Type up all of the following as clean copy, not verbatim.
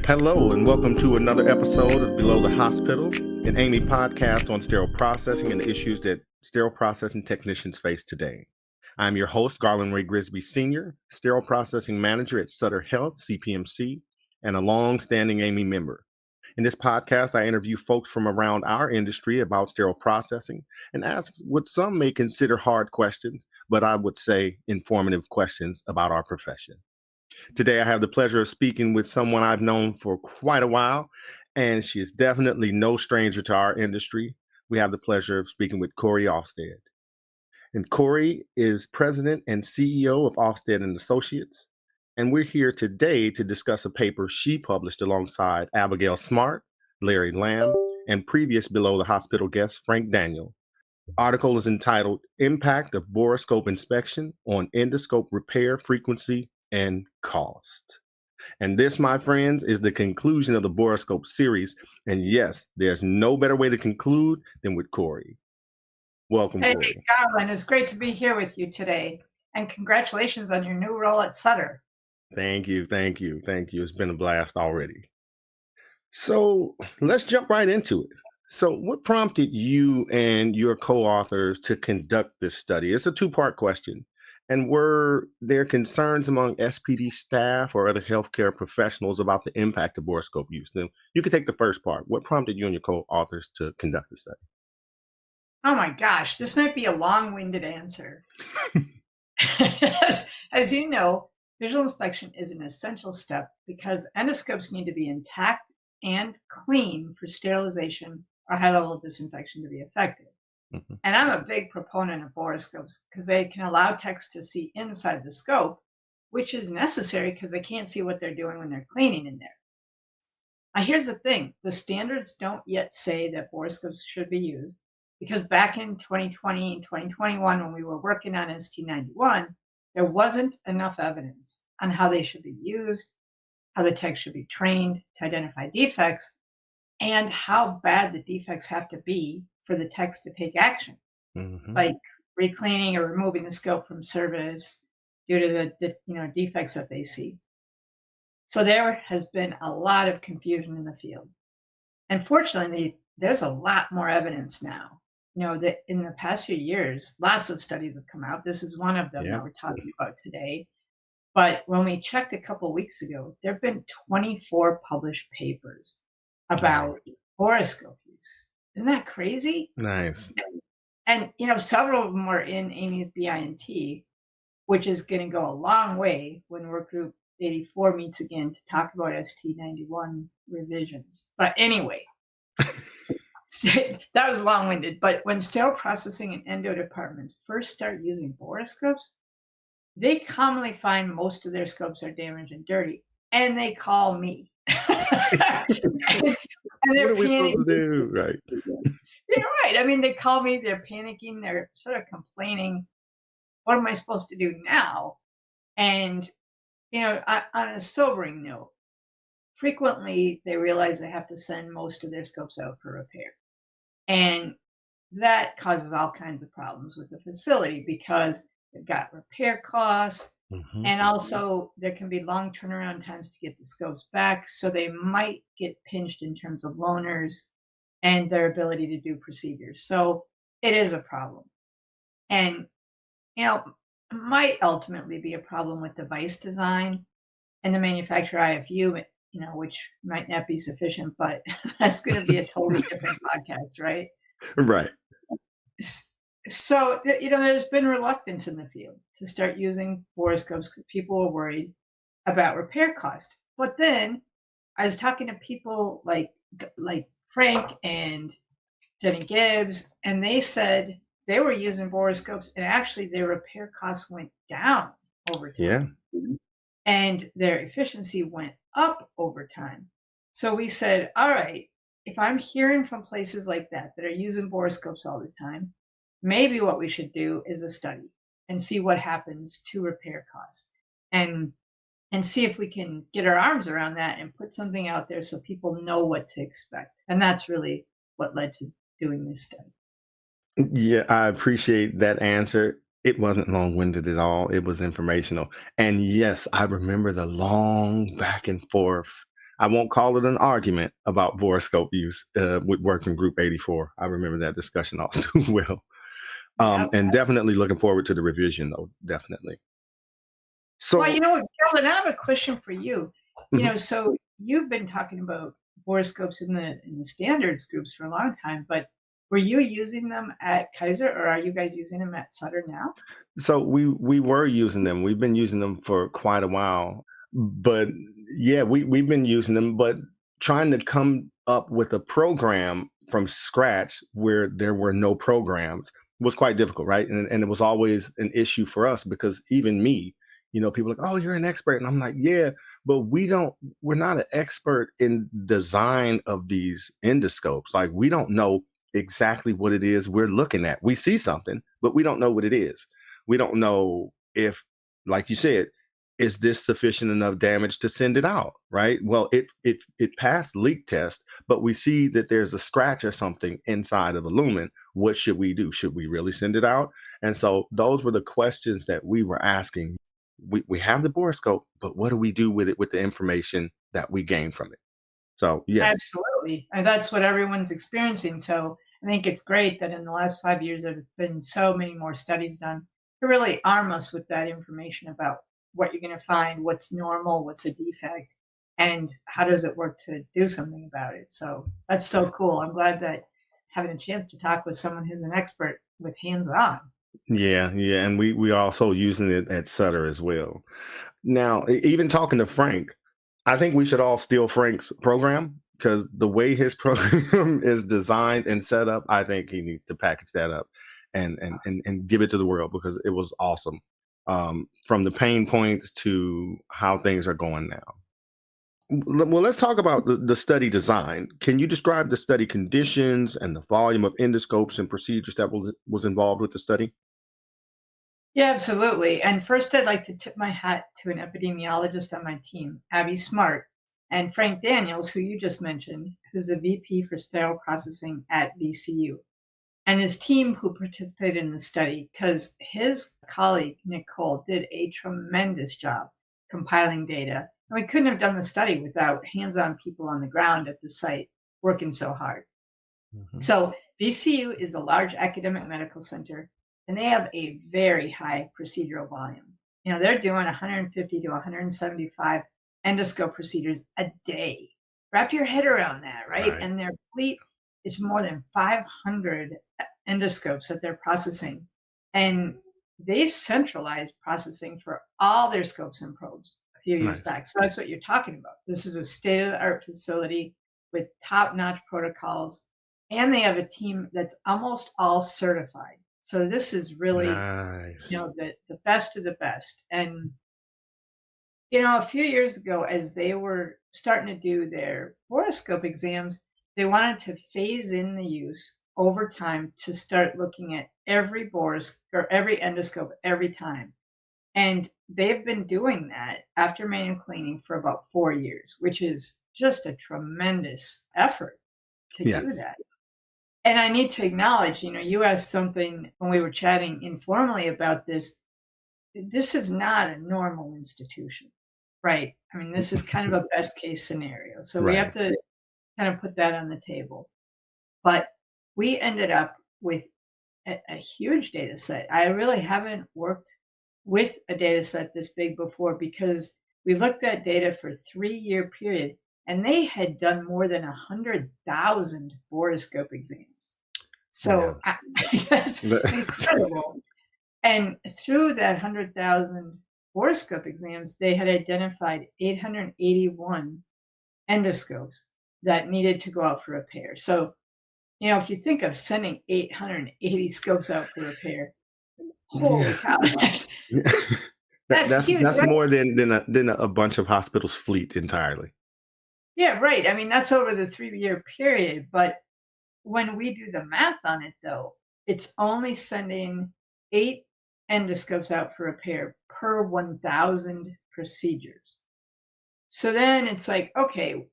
Hello, and welcome to another episode of Below the Hospital, an Amy podcast on sterile processing and the issues that sterile processing technicians face today. I'm your host, Garland Ray Grisby Sr., sterile processing manager at Sutter Health, CPMC, and a long-standing Amy member. In this podcast, I interview folks from around our industry about sterile processing and ask what some may consider hard questions, but I would say informative questions about our profession. Today, I have the pleasure of speaking with someone I've known for quite a while, and she is definitely no stranger to our industry. We have the pleasure of speaking with Cori Ofstead. And Cori is president and CEO of Ofstead and Associates. And we're here today to discuss a paper she published alongside Abigail Smart, Larry Lamb, and previous Below the Hospital guest Frank Daniel. The article is entitled Impact of Borescope Inspection on Endoscope Repair Frequency and Cost. And this, my friends, is the conclusion of the Borescope series. And yes, there's no better way to conclude than with Cori. Welcome, Hey, Cori. Garland, it's great to be here with you today. And congratulations on your new role at Sutter. Thank you. It's been a blast already. So let's jump right into it. So, what prompted you and your co authors to conduct this study? It's a two-part question. And were there concerns among SPD staff or other healthcare professionals about the impact of Borescope use? Now, you could take the first part. What prompted you and your co authors to conduct the study? Oh my gosh, this might be a long-winded answer. As you know, visual inspection is an essential step because endoscopes need to be intact and clean for sterilization or high-level disinfection to be effective. Mm-hmm. And I'm a big proponent of borescopes because they can allow techs to see inside the scope, which is necessary because they can't see what they're doing when they're cleaning in there. Now, here's the thing. The standards don't yet say that borescopes should be used because back in 2020 and 2021, when we were working on ST91, there wasn't enough evidence on how they should be used, how the tech should be trained to identify defects, and how bad the defects have to be for the techs to take action, like recleaning or removing the scope from service due to the defects that they see. So there has been a lot of confusion in the field. And fortunately, there's a lot more evidence now. That in the past few years, lots of studies have come out. This is one of them that we're talking about today. But when we checked a couple weeks ago, there have been 24 published papers about borescope use. Isn't that crazy? Nice. And several of them were in Amy's BINT, which is going to go a long way when work group 84 meets again to talk about ST91 revisions. But anyway, that was long-winded. But when sterile processing and endo departments first start using borescopes, they commonly find most of their scopes are damaged and dirty, and they call me. And what are we supposed to do? Right. You're right. I mean, they call me, they're panicking, they're sort of complaining, what am I supposed to do now? And, on a sobering note, frequently they realize they have to send most of their scopes out for repair. And that causes all kinds of problems with the facility because they've got repair costs, and also there can be long turnaround times to get the scopes back. So they might get pinched in terms of loaners and their ability to do procedures. So it is a problem. And, it might ultimately be a problem with device design and the manufacturer IFU, which might not be sufficient, but that's going to be a totally different podcast, right? Right. So, there's been reluctance in the field to start using borescopes because people were worried about repair cost. But then I was talking to people like Frank and Jenny Gibbs, and they said they were using borescopes and actually their repair costs went down over time. Yeah. And their efficiency went up over time. So we said, all right, if I'm hearing from places like that are using borescopes all the time, maybe what we should do is a study and see what happens to repair costs and see if we can get our arms around that and put something out there so people know what to expect. And that's really what led to doing this study. Yeah, I appreciate that answer. It wasn't long-winded at all. It was informational. And yes, I remember the long back and forth I won't call it an argument about Borescope use with Working Group 84. I remember that discussion all too well. Yep. And definitely looking forward to the revision, though. Definitely. Well, So, Carolyn, I have a question for you. mhm. So you've been talking about borescopes in the standards groups for a long time, but were you using them at Kaiser, or are you guys using them at Sutter now? So we were using them. We've been using them for quite a while. But yeah, we've been using them, but trying to come up with a program from scratch where there were no programs was quite difficult, right? And it was always an issue for us because even me, people are like, oh, you're an expert. And I'm like, yeah, but we're not an expert in design of these endoscopes. Like we don't know exactly what it is we're looking at. We see something, but we don't know what it is. We don't know if, like you said, is this sufficient enough damage to send it out, right? Well, it passed leak test, but we see that there's a scratch or something inside of a lumen. What should we do? Should we really send it out? And so those were the questions that we were asking. We have the borescope, but what do we do with it with the information that we gain from it? So yeah. Absolutely. And that's what everyone's experiencing. So I think it's great that in the last 5 years, there have been so many more studies done to really arm us with that information about what you're going to find, what's normal, what's a defect, and how does it work to do something about it. So that's so cool. I'm glad that having a chance to talk with someone who's an expert with hands on. Yeah, and we also using it at Sutter as well. Now, even talking to Frank, I think we should all steal Frank's program because the way his program is designed and set up, I think he needs to package that up and give it to the world because it was awesome. From the pain points to how things are going now. Well, let's talk about the study design. Can you describe the study conditions and the volume of endoscopes and procedures that was involved with the study? Yeah, absolutely. And first, I'd like to tip my hat to an epidemiologist on my team, Abby Smart, and Frank Daniels, who you just mentioned, who's the VP for sterile processing at VCU, and his team who participated in the study, because his colleague, Nicole, did a tremendous job compiling data. And we couldn't have done the study without hands on people on the ground at the site working so hard. Mhm. So VCU is a large academic medical center, and they have a very high procedural volume. They're doing 150 to 175 endoscope procedures a day. Wrap your head around that, right? Right. And their fleet is more than 500 endoscopes that they're processing. And they centralized processing for all their scopes and probes a few years Nice. back. So that's what you're talking about. This is a state of the art facility with top notch protocols, and they have a team that's almost all certified. So this is really, Nice. the best of the best. And a few years ago, as they were starting to do their Borescope exams, they wanted to phase in the use over time to start looking at every boris or every endoscope every time. And they've been doing that after manual cleaning for about 4 years, which is just a tremendous effort to do Yes. that. And I need to acknowledge, you asked something when we were chatting informally about this. This is not a normal institution, right? I mean, this is kind of a best case scenario. So we have Right. to kind of put that on the table. But we ended up with a huge data set. I really haven't worked with a data set this big before because we looked at data for 3 year period and they had done more than 100,000 borescope exams. Yeah. So that's incredible. And through that 100,000 borescope exams, they had identified 881 endoscopes that needed to go out for repair. So, if you think of sending 880 scopes out for repair, holy Yeah. cow, That, that's that's huge, that's right? more than a bunch of hospitals fleet entirely. Yeah, right. I mean, that's over the 3 year period. But when we do the math on it, though, it's only sending 8 endoscopes out for repair per 1,000 procedures. So then it's like, okay,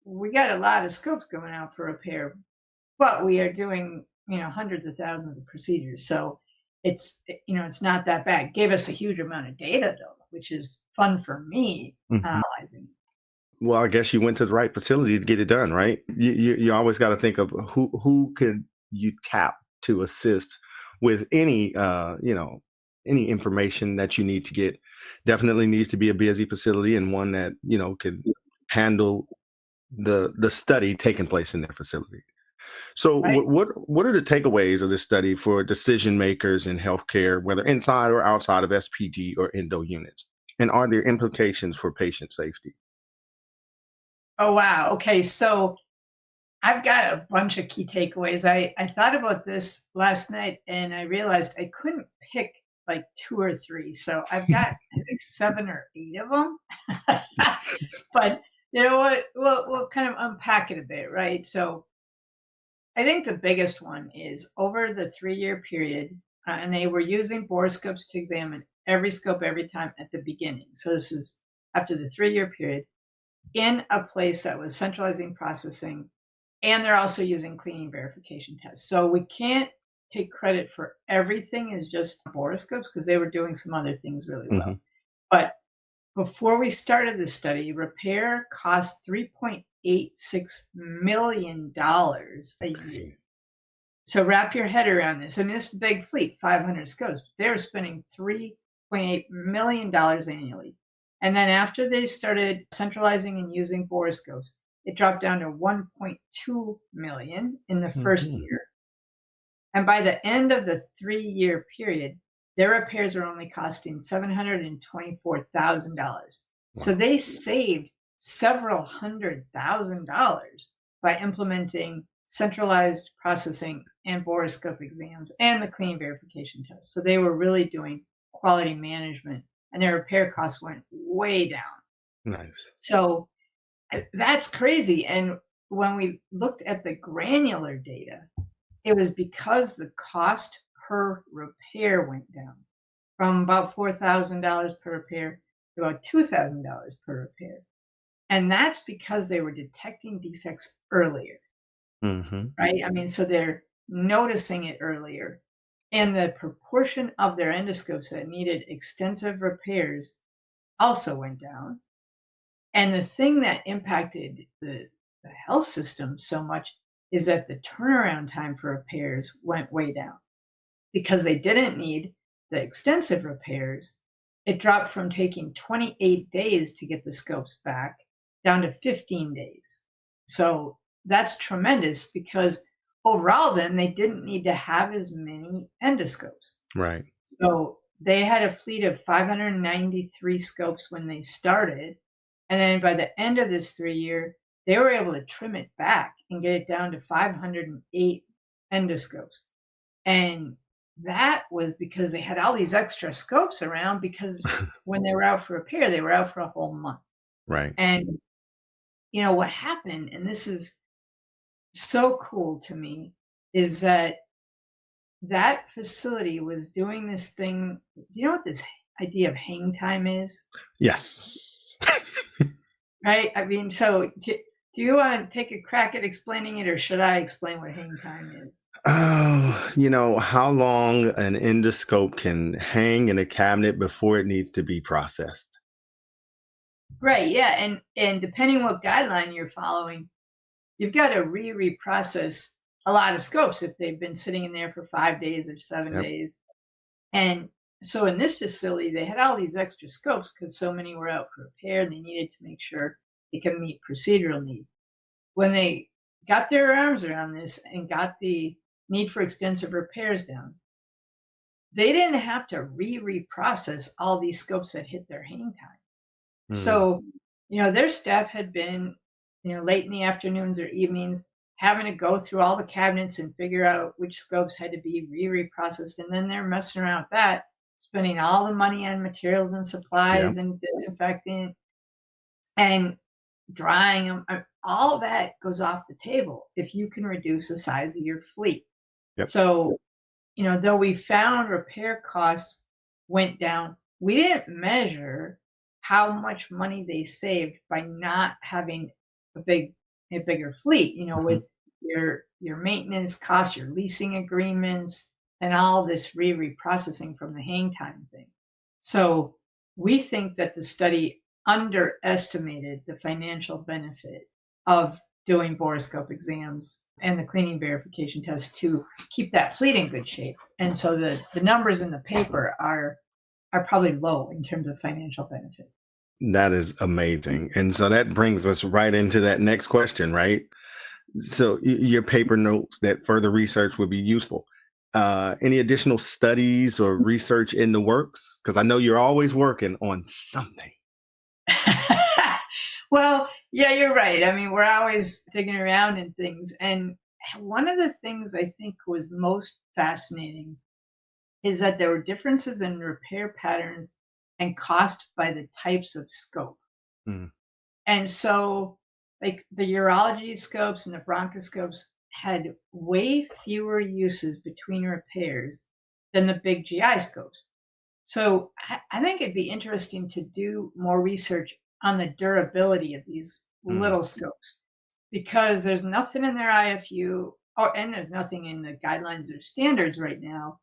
we got a lot of scopes going out for repair, but we are doing, hundreds of thousands of procedures. So it's not that bad. Gave us a huge amount of data though, which is fun for me Mhm. analyzing. Well, I guess you went to the right facility to get it done, right? You always got to think of who could you tap to assist with any any information that you need to get. Definitely needs to be a busy facility and one that can handle the study taking place in their facility. So, right? what are the takeaways of this study for decision makers in healthcare, whether inside or outside of SPG or endo units? And are there implications for patient safety? Oh, wow. Okay, so I've got a bunch of key takeaways. I thought about this last night and I realized I couldn't pick like two or three. So I've got, I think, seven or eight of them. But you know what? We'll kind of unpack it a bit, right? So I think the biggest one is over the 3 year period, and they were using borescopes to examine every scope every time at the beginning. So this is after the 3 year period in a place that was centralizing processing, and they're also using cleaning verification tests. So we can't take credit for everything as just borescopes because they were doing some other things really well. Hmm. But before we started this study, repair cost $3.86 million a year. So wrap your head around this. I mean, this big fleet, 500 scopes, they were spending $3.8 million annually. And then after they started centralizing and using borescopes, it dropped down to 1.2 million in the first Hmm. year. And by the end of the 3 year period, their repairs were only costing $724,000. So Wow. they saved several $100,000 by implementing centralized processing and borescope exams and the clean verification test. So they were really doing quality management and their repair costs went way down. Nice. So that's crazy. And when we looked at the granular data, it was because the cost per repair went down from about $4,000 per repair to about $2,000 per repair. And that's because they were detecting defects earlier, Hmm. right? I mean, so they're noticing it earlier. And the proportion of their endoscopes that needed extensive repairs also went down. And the thing that impacted the health system so much is that the turnaround time for repairs went way down because they didn't need the extensive repairs. It dropped from taking 28 days to get the scopes back down to 15 days. So that's tremendous because overall, then they didn't need to have as many endoscopes. Right. So they had a fleet of 593 scopes when they started. And then by the end of this 3 year, they were able to trim it back and get it down to 508 endoscopes. And that was because they had all these extra scopes around because when they were out for repair, they were out for a whole month. Right. And you know what happened, and this is so cool to me, is that that facility was doing this thing. Do you know what this idea of hang time is? Yes. Right? I mean, so do you want to take a crack at explaining it, or should I explain what hang time is? Oh, how long an endoscope can hang in a cabinet before it needs to be processed. Right, yeah, and depending what guideline you're following, you've got to reprocess a lot of scopes if they've been sitting in there for 5 days or seven Yep. days. And so in this facility, they had all these extra scopes because so many were out for repair and they needed to make sure they could meet procedural need. When they got their arms around this and got the need for extensive repairs down, they didn't have to reprocess all these scopes that hit their hang time. Mm. So, their staff had been, late in the afternoons or evenings having to go through all the cabinets and figure out which scopes had to be reprocessed. And then they're messing around with that, spending all the money on materials and Yep. supplies and disinfectant and drying them. All that goes off the table if you can reduce the size of your fleet. Yep. So, though we found repair costs went down, we didn't measure how much money they saved by not having a bigger fleet, Hmm. with your maintenance costs, your leasing agreements, and all this reprocessing from the hang time thing. So we think that the study underestimated the financial benefit of doing borescope exams and the cleaning verification test to keep that fleet in good shape. And so the numbers in the paper are probably low in terms of financial benefit. That is amazing. And so that brings us right into that next question, right? So your paper notes that further research would be useful. Any additional studies or research in the works? Because I know you're always working on something. Well, yeah, you're right. I mean, we're always digging around in things. And one of the things I think was most fascinating is that there were differences in repair patterns and cost by the types of scope. Mm. And so, like the urology scopes and the bronchoscopes had way fewer uses between repairs than the big GI scopes. So I think it'd be interesting to do more research on the durability of these little scopes, because there's nothing in their IFU, and there's nothing in the guidelines or standards right now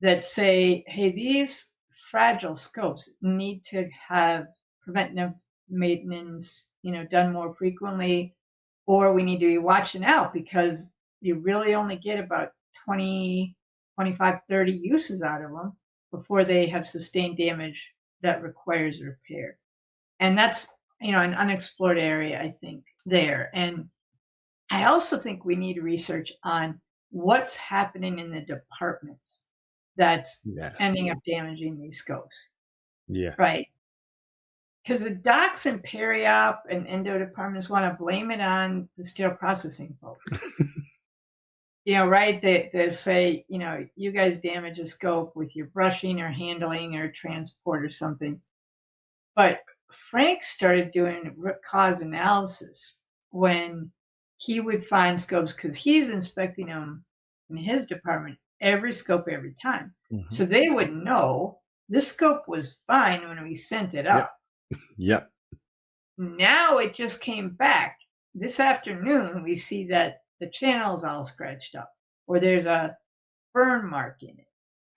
that say, hey, these fragile scopes need to have preventative maintenance, done more frequently, or we need to be watching out because you really only get about 20, 25, 30 uses out of them before they have sustained damage that requires repair. And that's, an unexplored area, I think, there. And I also think we need research on what's happening in the departments that's ending up damaging these scopes. Yeah. Right. Because the docs and peri-op and endo departments want to blame it on the sterile processing folks. Right? They say, you guys damage a scope with your brushing or handling or transport or something. But Frank started doing root cause analysis when he would find scopes, because he's inspecting them in his department every scope every time. Mm-hmm. So they would know this scope was fine when we sent it up. Yep. Now it just came back. This afternoon, we see that the channel's all scratched up, or there's a burn mark in it.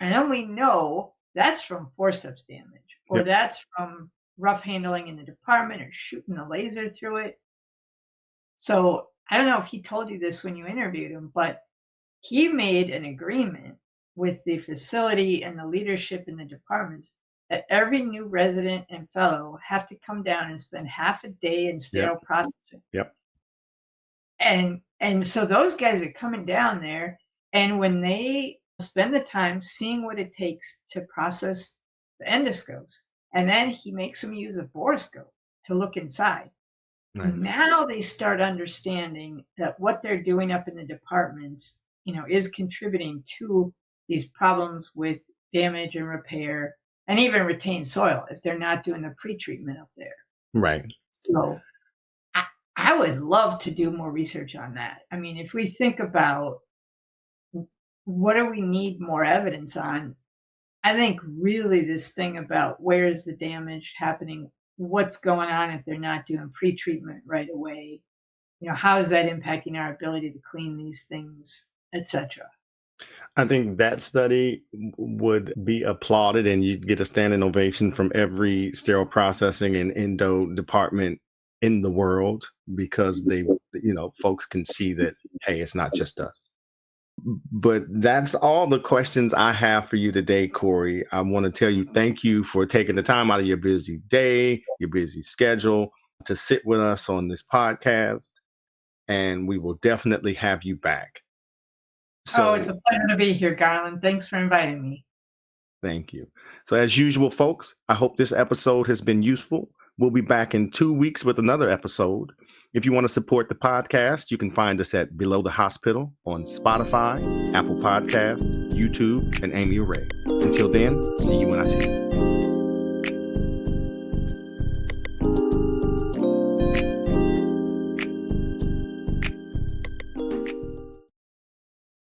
And then we know that's from forceps damage, or that's from rough handling in the department or shooting a laser through it. So I don't know if he told you this when you interviewed him, but he made an agreement with the facility and the leadership in the departments that every new resident and fellow have to come down and spend half a day in sterile processing. Yep. And so those guys are coming down there, and when they spend the time seeing what it takes to process the endoscopes, and then he makes them use a borescope to look inside. Nice. Now they start understanding that what they're doing up in the departments, is contributing to these problems with damage and repair, and even retained soil if they're not doing the pre-treatment up there. Right. So I would love to do more research on that. I mean, if we think about what do we need more evidence on, I think really this thing about where is the damage happening, what's going on if they're not doing pre-treatment right away, how is that impacting our ability to clean these things, etc. I think that study would be applauded, and you'd get a standing ovation from every sterile processing and endo department in the world, because they, folks can see that, hey, it's not just us. But that's all the questions I have for you today, Cori. I want to tell you thank you for taking the time out of your busy day, your busy schedule, to sit with us on this podcast. And we will definitely have you back. So, it's a pleasure to be here, Garland. Thanks for inviting me. Thank you. So as usual, folks, I hope this episode has been useful. We'll be back in 2 weeks with another episode. If you want to support the podcast, you can find us at Below the Hospital on Spotify, Apple Podcasts, YouTube, and Amy Array. Until then, see you